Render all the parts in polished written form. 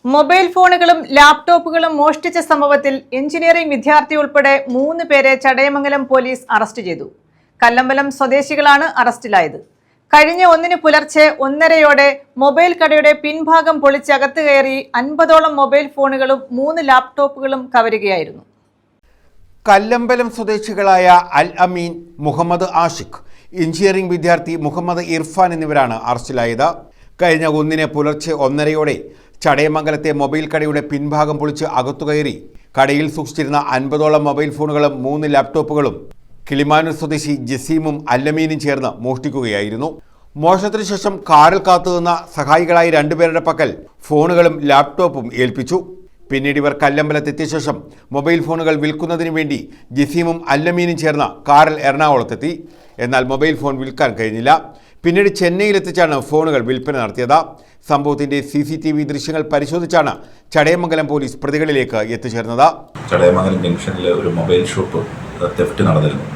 Mobile ഫോണുകളും ലാപ്ടോപ്പുകളും മോഷ്ടിച്ച സംഭവത്തിൽ എഞ്ചിനീയറിംഗ് വിദ്യാർത്ഥി ഉൾപ്പെടെ 3 പേരെ ചടയമംഗലം പോലീസ് അറസ്റ്റ് ചെയ്തു. കല്ലമ്പലം സ്വദേശികളാണ് അറസ്റ്റിലായത്. കഴിഞ്ഞ 1-ന് പുലർച്ചെ 1:30-യോടെ മൊബൈൽ കടയുടെ പിൻഭാഗം പൊളിച്ചകത്ത് കയറി 50ഓളം മൊബൈൽ ഫോണുകളും 3 ലാപ്ടോപ്പുകളും കവരുകയായിരുന്നു. കല്ലമ്പലം സ്വദേശികളായ അൽ അമീൻ, മുഹമ്മദ് ആഷിഖ്, എഞ്ചിനീയറിംഗ് വിദ്യാർത്ഥി മുഹമ്മദ് ഇർഫാൻ എന്നിവരാണ് അറസ്റ്റിലായത്. കഴിഞ്ഞ 1-ന് പുലർച്ചെ 1:30-യോടെ ചടയമംഗലത്തെ മൊബൈൽ കടയുടെ പിൻഭാഗം പൊളിച്ച് അകത്തുകയറി കടയിൽ സൂക്ഷിച്ചിരുന്ന 50ഓളം മൊബൈൽ ഫോണുകളും 3 ലാപ്ടോപ്പുകളും കിളിമാനൂർ സ്വദേശി ജസീമും അല്ലമീനും ചേർന്ന് മോഷ്ടിക്കുകയായിരുന്നു. മോഷണത്തിന് ശേഷം കാറിൽ കാത്തുനിന്ന സഹായികളായി 2 പേരുടെ പക്കൽ ഫോണുകളും ലാപ്ടോപ്പും ഏൽപ്പിച്ചു. പിന്നീട് ഇവർ കല്ലമ്പലത്തെത്തിയ ശേഷം മൊബൈൽ ഫോണുകൾ വിൽക്കുന്നതിന് വേണ്ടി ജസീമും അല്ലമീനും ചേർന്ന് കാറിൽ എറണാകുളത്തെത്തി. എന്നാൽ മൊബൈൽ ഫോൺ വിൽക്കാൻ കഴിഞ്ഞില്ല. പിന്നീട് ചെന്നൈയിലെത്തിച്ചാണ് ഫോണുകൾ വിൽപ്പന നടത്തിയത്. സംഭവത്തിന്റെ CCTV ദൃശ്യങ്ങൾ പരിശോധിച്ചാണ് ചടയമംഗലം പോലീസ് പ്രതികളിലേക്ക് എത്തിച്ചേർന്നത്. ചടയമംഗലം ജംഗ്ഷനിലെ ഒരു മൊബൈൽ ഷോപ്പ് തെഫ്റ്റ് നടന്നിരുന്നു.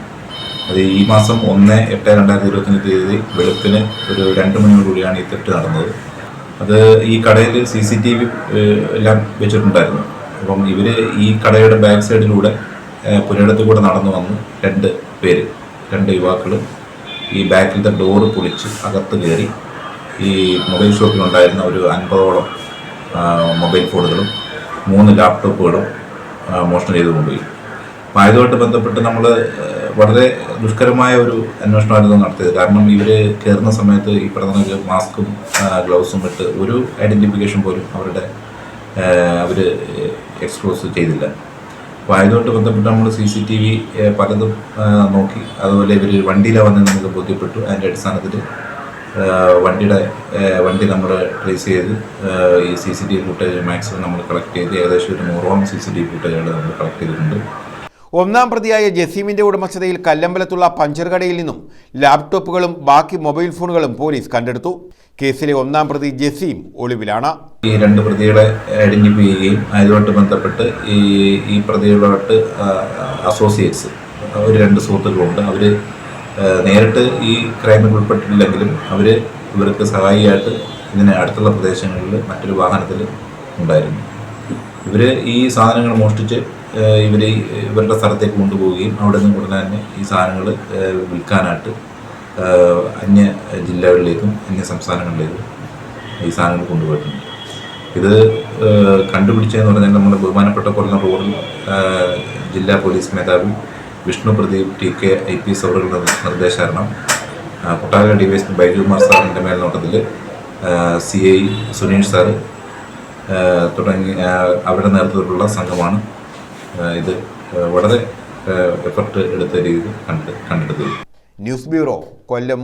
അത് ഈ മാസം 1/8/2025 വെളുപ്പിന് ഒരു 2 മണിയോടുകൂടിയാണ് ഈ തെഫ്റ്റ് നടന്നത്. അത് ഈ കടയിൽ CCTV എല്ലാം വെച്ചിട്ടുണ്ടായിരുന്നു. അപ്പം ഇവർ ഈ കടയുടെ ബാക്ക് സൈഡിലൂടെ പുരയിടത്തിൽ കൂടെ നടന്നു വന്ന് 2 യുവാക്കൾ ഈ ബാക്കിലത്തെ ഡോറ് പൊളിച്ച് അകത്ത് കയറി ഈ മൊബൈൽ ഷോപ്പിലുണ്ടായിരുന്ന ഒരു 50ഓളം മൊബൈൽ ഫോണുകളും 3 ലാപ്ടോപ്പുകളും മോഷണം ചെയ്തു കൊണ്ടുപോയി. അപ്പോൾ അതുമായിട്ട് ബന്ധപ്പെട്ട് നമ്മൾ വളരെ ദുഷ്കരമായ ഒരു അന്വേഷണമായിരുന്നു നടത്തിയത്. കാരണം ഇവർ കയറുന്ന സമയത്ത് ഈ പറഞ്ഞ മാസ്കും ഗ്ലൗസും ഇട്ട് ഒരു ഐഡൻറ്റിഫിക്കേഷൻ പോലും അവർ എക്സ്പോസ് ചെയ്തില്ല. അപ്പോൾ അതുമായിട്ട് ബന്ധപ്പെട്ട് നമ്മൾ CCTV പലതും നോക്കി. അതുപോലെ ഇവർ വണ്ടിയിലാണ് വന്നത് നമുക്ക് ബോധ്യപ്പെട്ടു. അതിൻ്റെ അടിസ്ഥാനത്തിൽ വണ്ടി നമ്മൾ ട്രേസ് ചെയ്ത് ഈ CCTV ഫുട്ടേജ് മാക്സിമം നമ്മൾ കളക്ട് ചെയ്ത് ഏകദേശം ഒരു 100ഓളം CCTV ഫുട്ടേജുകൾ നമ്മൾ കളക്ട് ചെയ്തിട്ടുണ്ട്. ഒന്നാം പ്രതിയായ ജസീമിന്റെ ഉടമസ്ഥതയിൽ കല്ലമ്പലത്തുള്ള പഞ്ചർ കടയിൽ നിന്നും ലാപ്ടോപ്പുകളും ബാക്കി മൊബൈൽ ഫോണുകളും പോലീസ് കണ്ടെടുത്തു. കേസിലെ 1-ാം പ്രതി ജസീം ഒളിവിലാണ്. ഈ 2 പ്രതികളെ ഐഡന്റിഫൈ ചെയ്യുകയും അതുമായിട്ട് ബന്ധപ്പെട്ട് ഈ പ്രതികളുമായിട്ട് അസോസിയേറ്റ്സ് ഒരു 2 സുഹൃത്തുക്കളുണ്ട്. അവർ നേരിട്ട് ഈ ക്രൈമിൽ ഉൾപ്പെട്ടിട്ടില്ലെങ്കിലും ഇവർക്ക് സഹായിയായിട്ട് ഇതിന് അടുത്തുള്ള പ്രദേശങ്ങളിൽ മറ്റൊരു വാഹനത്തിൽ ഉണ്ടായിരുന്നു. ഇവർ ഈ സാധനങ്ങൾ മോഷ്ടിച്ച് ഇവരുടെ സ്ഥലത്തേക്ക് കൊണ്ടുപോവുകയും അവിടെ നിന്ന് ഉടനെ തന്നെ ഈ സാധനങ്ങൾ വിൽക്കാനായിട്ട് അന്യ ജില്ലകളിലേക്കും അന്യ സംസ്ഥാനങ്ങളിലേക്കും ഈ സാധനങ്ങൾ കൊണ്ടുപോയിട്ടുണ്ട്. ഇത് കണ്ടുപിടിച്ചതെന്ന് പറഞ്ഞാൽ നമ്മുടെ ബഹുമാനപ്പെട്ട കൊല്ലം റൂറൽ ജില്ലാ പോലീസ് മേധാവി വിഷ്ണു പ്രദീപ് TK IPS അവരുടെ നിർദ്ദേശാനുസരണം കുട്ടാല DYSP ബൈജുകുമാർ സാറിൻ്റെ മേൽനോട്ടത്തിൽ CI സുനീഷ് സാറ് തുടങ്ങി അവരുടെ നേതൃത്വത്തിലുള്ള സംഘമാണ് ഇത് വളരെ എഫർട്ട് എടുത്ത രീതിയിൽ കണ്ടെടുത്തത്. ന്യൂസ് ബ്യൂറോ, കൊല്ലം.